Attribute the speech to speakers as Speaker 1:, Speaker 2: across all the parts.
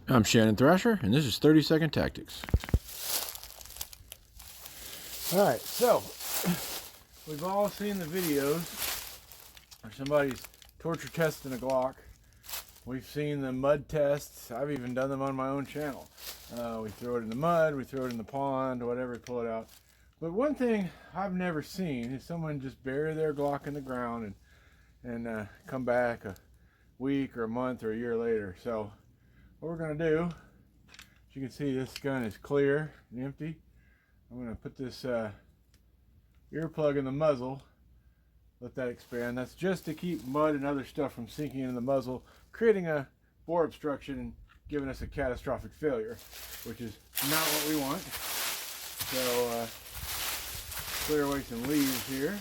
Speaker 1: I'm Shannon Thrasher, and this is 30-Second Tactics. Alright, so, we've all seen the videos where somebody's torture testing a Glock. We've seen the mud tests. I've even done them on my own channel. We throw it in the mud, we throw it in the pond, whatever, pull it out. But one thing I've never seen is someone just bury their Glock in the ground and come back a week or a month or a year later. So, what we're going to do, as you can see, this gun is clear and empty. I'm going to put this earplug in the muzzle, let that expand. That's just to keep mud and other stuff from sinking in the muzzle, creating a bore obstruction and giving us a catastrophic failure, which is not what we want. So clear away some leaves here.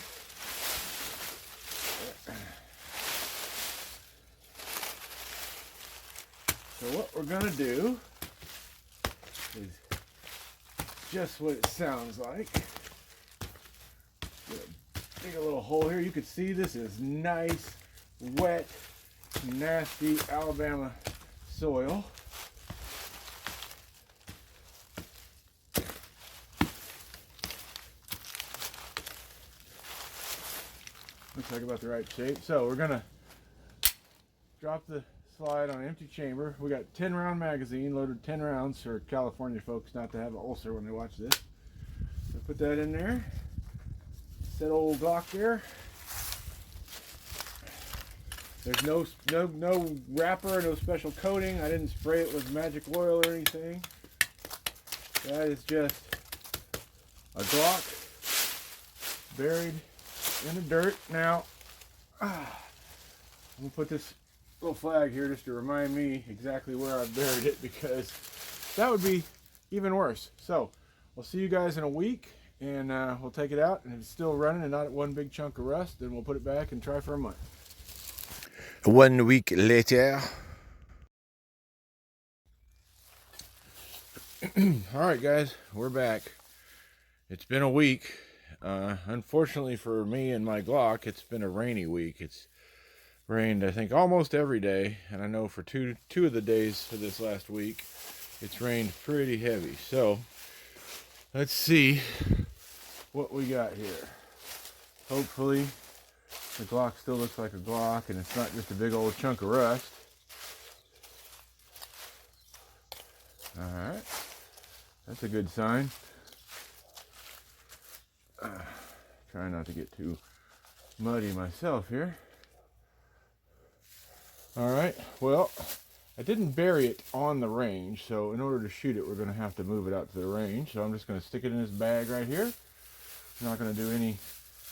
Speaker 1: So what we're going to do is just what it sounds like. Dig a little hole here. You can see this is nice, wet, nasty Alabama soil. Looks like about the right shape. So we're going to drop the slide on an empty chamber. We got 10 round magazine, loaded 10 rounds for California folks not to have an ulcer when they watch this. So put that in there. That old Glock there. There's no wrapper, no special coating. I didn't spray it with magic oil or anything. That is just a Glock buried in the dirt. Now, I'm gonna put this little flag here just to remind me exactly where I buried it, because that would be even worse. So, we'll see you guys in a week. And we'll take it out, and if it's still running and not one big chunk of rust, then we'll put it back and try for a month.
Speaker 2: 1 week later.
Speaker 1: Alright guys, we're back. It's been a week. Unfortunately for me and my Glock, it's been a rainy week. It's rained, I think, almost every day, and I know for two of the days for this last week, it's rained pretty heavy. So, let's see what we got here. Hopefully the Glock still looks like a Glock and it's not just a big old chunk of rust. Alright, that's a good sign. Try not to get too muddy myself here. Alright, well, I didn't bury it on the range, so in order to shoot it, we're going to have to move it out to the range. So I'm just going to stick it in this bag right here. I'm not going to do any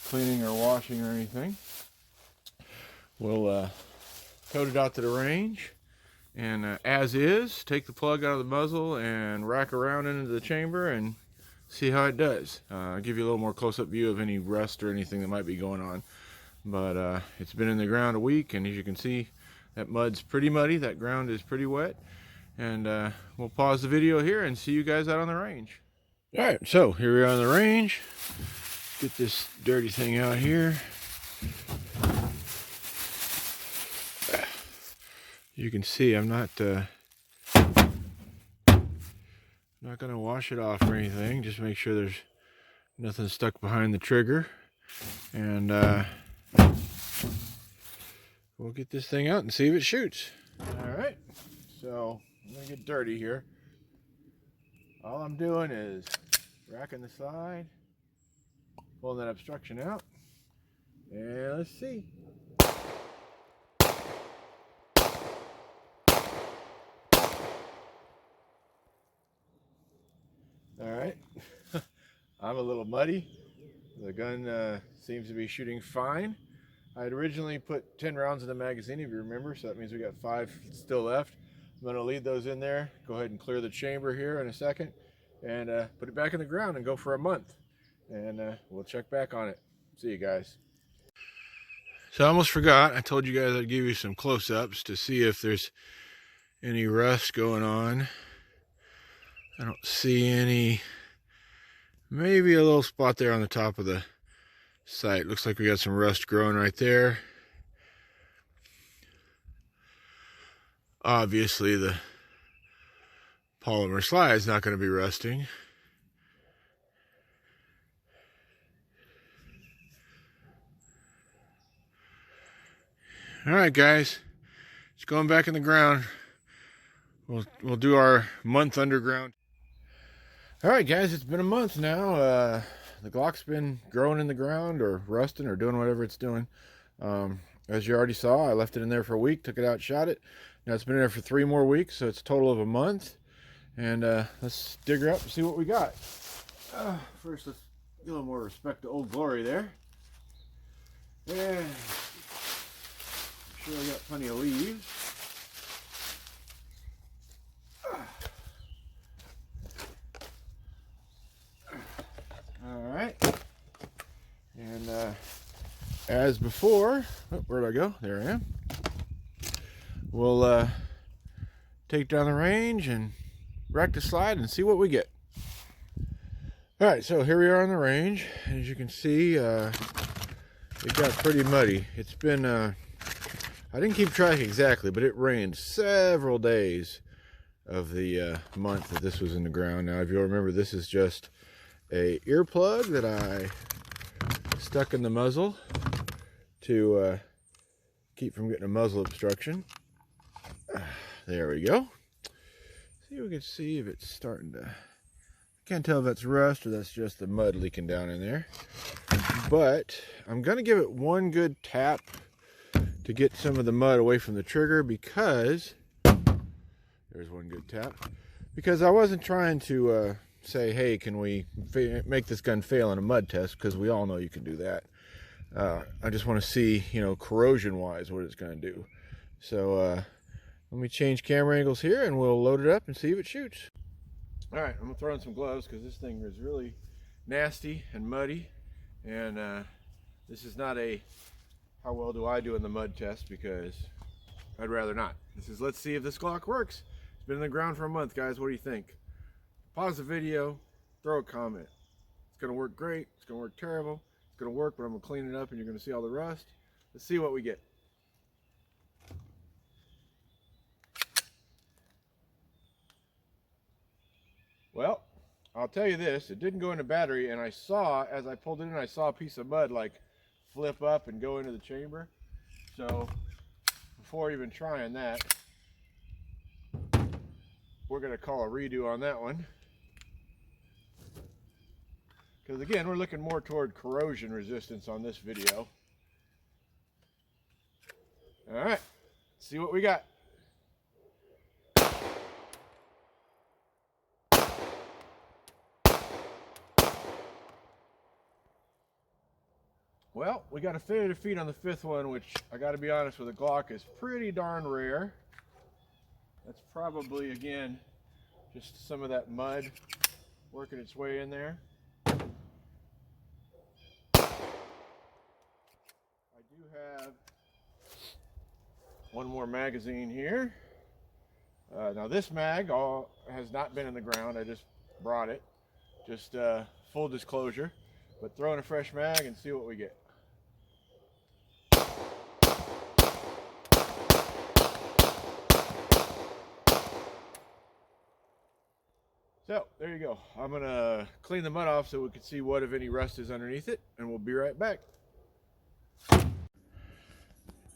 Speaker 1: cleaning or washing or anything. We'll tote it out to the range, and as is, take the plug out of the muzzle and rack around into the chamber and see how it does. I'll give you a little more close-up view of any rust or anything that might be going on. But it's been in the ground a week, and as you can see, that mud's pretty muddy, that ground is pretty wet. And we'll pause the video here and see you guys out on the range. Alright, so here we are on the range. Get this dirty thing out here. You can see I'm not going to wash it off or anything. Just make sure there's nothing stuck behind the trigger. And we'll get this thing out and see if it shoots. Alright, so I'm going to get dirty here. All I'm doing is racking the slide, pulling that obstruction out, and let's see. Alright, I'm a little muddy. The gun seems to be shooting fine. I had originally put 10 rounds in the magazine, if you remember, so that means we got 5 still left. I'm going to leave those in there, go ahead and clear the chamber here in a second, and put it back in the ground and go for a month. And we'll check back on it. See you guys. So I almost forgot, I told you guys I'd give you some close-ups to see if there's any rust going on. I don't see any. Maybe a little spot there on the top of the sight. Looks like we got some rust growing right there. Obviously the polymer slide is not going to be rusting. All right, guys, it's going back in the ground. We'll do our month underground. All right, guys, it's been a month now. The Glock's been growing in the ground or rusting or doing whatever it's doing. As you already saw, I left it in there for a week, took it out, shot it. Now it's been in there for 3 more weeks, so it's a total of a month. And let's dig her up and see what we got. First, let's give a little more respect to Old Glory there. And sure I got plenty of leaves. All right. And as before, oh, where'd I go? There I am. We'll take down the range and rack the slide and see what we get. All right, so here we are on the range. As you can see, it got pretty muddy. It's been, I didn't keep track exactly, but it rained several days of the month that this was in the ground. Now, if you'll remember, this is just a earplug that I stuck in the muzzle to keep from getting a muzzle obstruction. There we go. See if we can see if it's starting to, I can't tell if that's rust or that's just the mud leaking down in there. But I'm going to give it one good tap to get some of the mud away from the trigger, because there's one good tap. Because I wasn't trying to say, hey, can we make this gun fail in a mud test, because we all know you can do that. I just want to see, you know, corrosion wise what it's going to do. So let me change camera angles here and we'll load it up and see if it shoots. All right, I'm gonna throw in some gloves because this thing is really nasty and muddy, and this is not a how well do I do in the mud test, because I'd rather not. This is let's see if this Glock works. It's been in the ground for a month, guys. What do you think? Pause the video, throw a comment. It's gonna work great, it's gonna work terrible, it's gonna work, but I'm gonna clean it up and you're gonna see all the rust. Let's see what we get. Well, I'll tell you this, it didn't go in the battery, and I saw, as I pulled it in, I saw a piece of mud like flip up and go into the chamber. So before even trying that, we're gonna call a redo on that one. Because again, we're looking more toward corrosion resistance on this video. All right, let's see what we got. Well, we got a failure to feed on the 5th one, which I got to be honest with, the Glock is pretty darn rare. That's probably, again, just some of that mud working its way in there. I do have one more magazine here. Now this mag has not been in the ground. I just brought it. Just full disclosure. But throw in a fresh mag and see what we get. So there you go. I'm gonna clean the mud off so we can see what, if any, rust is underneath it, and we'll be right back. All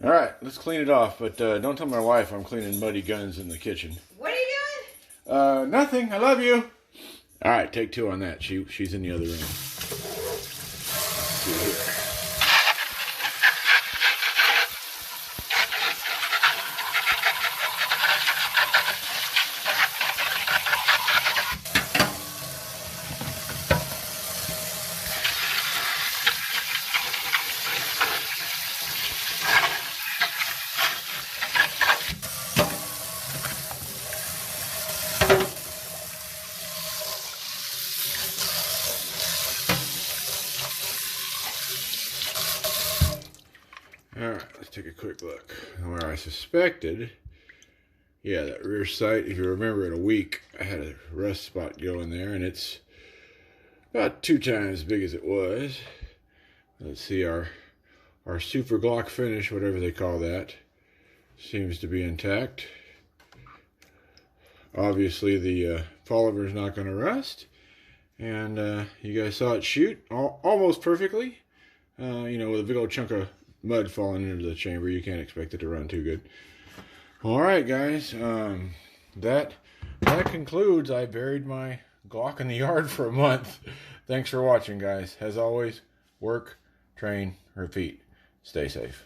Speaker 1: right, let's clean it off, but don't tell my wife I'm cleaning muddy guns in the kitchen.
Speaker 3: What are you doing?
Speaker 1: Nothing. I love you. All right, take 2 on that. She's in the other room. Let's see here. Alright, let's take a quick look. Where I suspected, yeah, that rear sight, if you remember, in a week, I had a rust spot going there, and it's about 2 times as big as it was. Let's see, our super Glock finish, whatever they call that, seems to be intact. Obviously, the follower is not going to rust. And you guys saw it shoot almost perfectly. You know, with a big old chunk of mud falling into the chamber, you can't expect it to run too good. All right, guys. That concludes. I buried my Glock in the yard for a month. Thanks for watching, guys. As always, work, train, repeat. Stay safe.